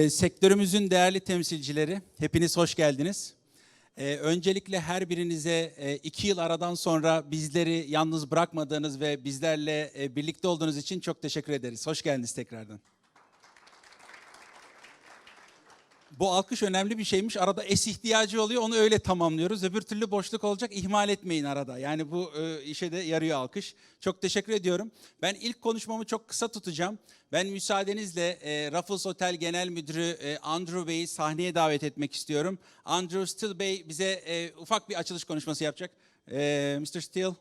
Sektörümüzün değerli temsilcileri, hepiniz hoş geldiniz. Öncelikle her birinize 2 yıl aradan sonra bizleri yalnız bırakmadığınız ve bizlerle birlikte olduğunuz için çok teşekkür ederiz. Hoş geldiniz tekrardan. Bu alkış önemli bir şeymiş. Arada ihtiyacı oluyor, onu öyle tamamlıyoruz. Öbür türlü boşluk olacak, ihmal etmeyin arada. Yani bu işe de yarıyor alkış. Çok teşekkür ediyorum. Ben ilk konuşmamı çok kısa tutacağım. Ben müsaadenizle Raffles Hotel Genel Müdürü Andrew Bey'i sahneye davet etmek istiyorum. Andrew Steele Bey bize ufak bir açılış konuşması yapacak. Mr. Steele.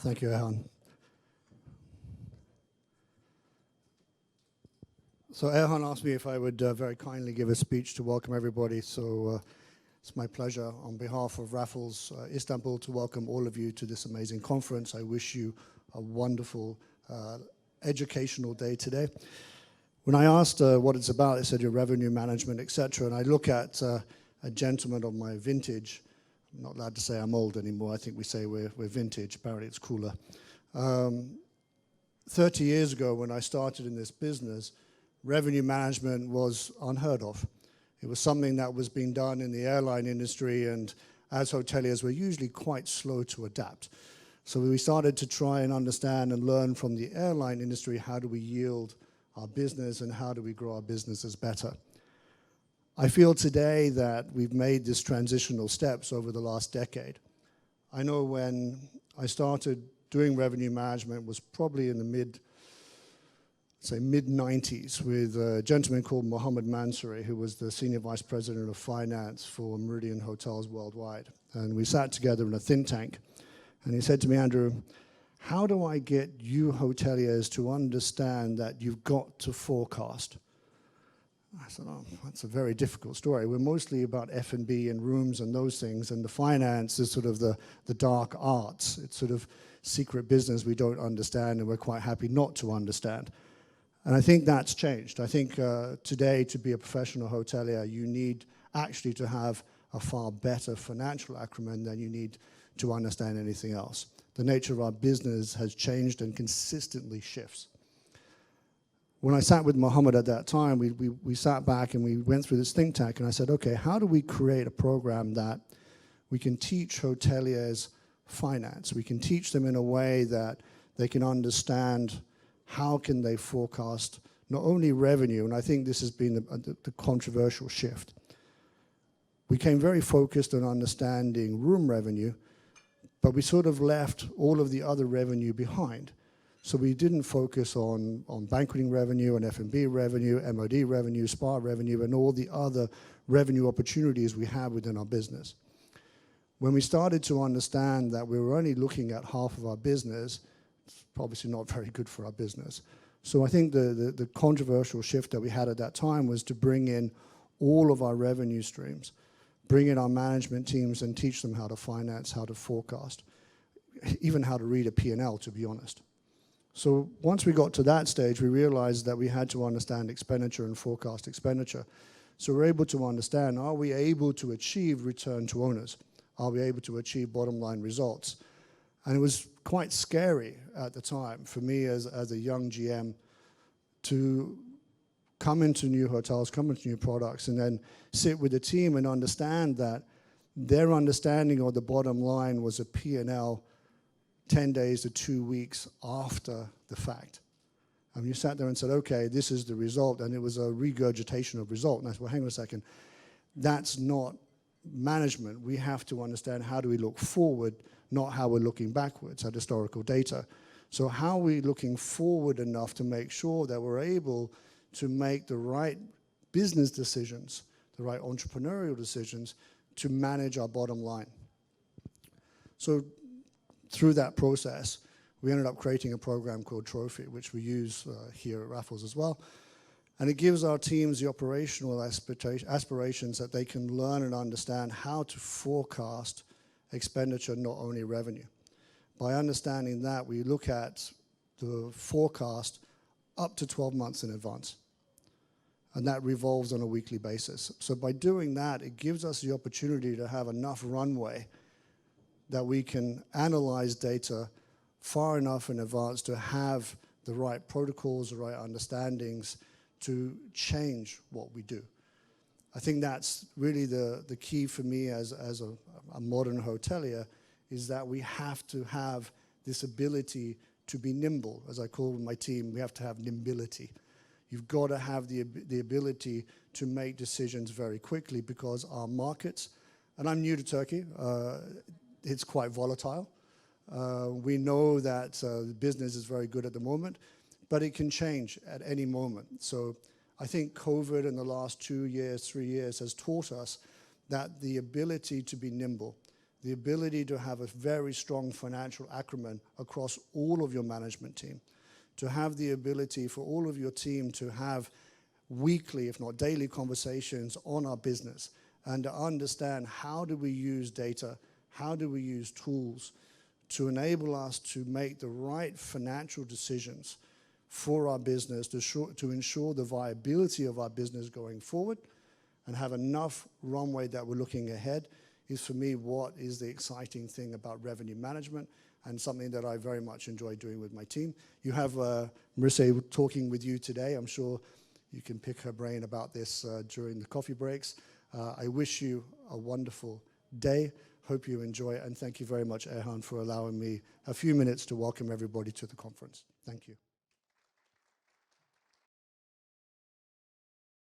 Thank you, Erhan. So Erhan asked me if I would very kindly give a speech to welcome everybody. So it's my pleasure on behalf of Raffles Istanbul to welcome all of you to this amazing conference. I wish you a wonderful educational day today. When I asked what it's about, they said your revenue management, etc. And I look at a gentleman of my vintage. I'm not allowed to say I'm old anymore. I think we say we're vintage. Apparently it's cooler. 30 years ago when I started in this business, revenue management was unheard of. It was something that was being done in the airline industry, and as hoteliers, we're usually quite slow to adapt. So we started to try and understand and learn from the airline industry, how do we yield our business and how do we grow our businesses better. I feel today that we've made this transitional steps over the last decade. I know when I started doing revenue management was probably in the mid-90s with a gentleman called Mohammed Mansouri, who was the Senior Vice President of Finance for Meridian Hotels Worldwide. And we sat together in a think tank, and he said to me, Andrew, how do I get you hoteliers to understand that you've got to forecast? I said, oh, that's a very difficult story. We're mostly about F&B and rooms and those things, and the finance is sort of the dark arts. It's sort of secret business we don't understand, and we're quite happy not to understand. And I think that's changed. I think today, to be a professional hotelier, you need actually to have a far better financial acumen than you need to understand anything else. The nature of our business has changed and consistently shifts. When I sat with Mohammed at that time, we sat back and we went through this think tank, and I said, okay, how do we create a program that we can teach hoteliers finance? We can teach them in a way that they can understand how can they forecast not only revenue, and I think this has been the controversial shift. We came very focused on understanding room revenue, but we sort of left all of the other revenue behind. So we didn't focus on banqueting revenue and F&B revenue, MOD revenue, spa revenue, and all the other revenue opportunities we have within our business. When we started to understand that we were only looking at half of our business, it's obviously not very good for our business. So I think the controversial shift that we had at that time was to bring in all of our revenue streams, bring in our management teams and teach them how to finance, how to forecast, even how to read a P&L, to be honest. So once we got to that stage, we realized that we had to understand expenditure and forecast expenditure. So we're able to understand, are we able to achieve return to owners? Are we able to achieve bottom line results? And it was quite scary at the time for me as a young GM to come into new hotels, come into new products, and then sit with the team and understand that their understanding of the bottom line was a P&L 10 days to 2 weeks after the fact. And you sat there and said, okay, this is the result, and it was a regurgitation of result. And I said, well, hang on a second, that's not management. We have to understand how do we look forward, not how we're looking backwards at historical data. So how are we looking forward enough to make sure that we're able to make the right business decisions, the right entrepreneurial decisions to manage our bottom line? So through that process, we ended up creating a program called Trophy, which we use here at Raffles as well. And it gives our teams the operational aspirations that they can learn and understand how to forecast expenditure, not only revenue. By understanding that, we look at the forecast up to 12 months in advance. And that revolves on a weekly basis. So by doing that, it gives us the opportunity to have enough runway that we can analyze data far enough in advance to have the right protocols, the right understandings to change what we do. I think that's really the key for me as a modern hotelier, is that we have to have this ability to be nimble. As I call my team, we have to have nimbility. You've got to have the ability to make decisions very quickly, because our markets, and I'm new to Turkey, it's quite volatile. We know that the business is very good at the moment, but it can change at any moment. So I think COVID in the last 2 years, 3 years has taught us that the ability to be nimble, the ability to have a very strong financial acumen across all of your management team, to have the ability for all of your team to have weekly, if not daily, conversations on our business, and to understand how do we use data, how do we use tools to enable us to make the right financial decisions for our business, to ensure the viability of our business going forward, and have enough runway that we're looking ahead, is for me what is the exciting thing about revenue management, and something that I very much enjoy doing with my team. You have Marissa talking with you today. I'm sure you can pick her brain about this during the coffee breaks. I wish you a wonderful day. Hope you enjoy it, and thank you very much, Erhan, for allowing me a few minutes to welcome everybody to the conference. Thank you.